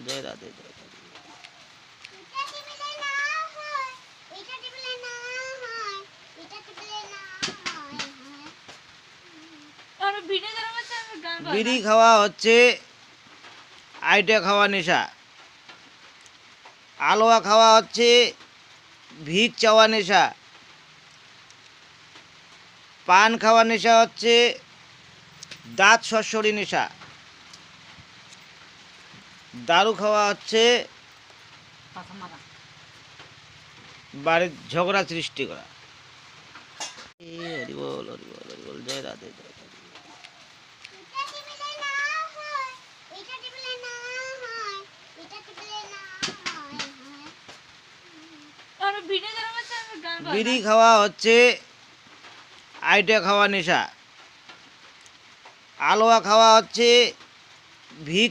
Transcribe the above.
জয় রাধে জয় রাধে। বিড়ি খাওয়া হচ্ছে আইটা খাওয়া নেশা, আলোয়া খাওয়া হচ্ছে ভিক চাওয়া নেশা, পান খাওয়া নেশা হচ্ছে দাঁত সরসরি নেশা, দারু খাওয়া হচ্ছে বাড়ির ঝগড়া সৃষ্টি করা। হরি বল হরি বল হরি বল, জয় রাধে জয় রাধে। বিড়ি খাওয়া হচ্ছে আইটা খাওয়া নেশা, আলোয়া খাওয়া হচ্ছে ভিক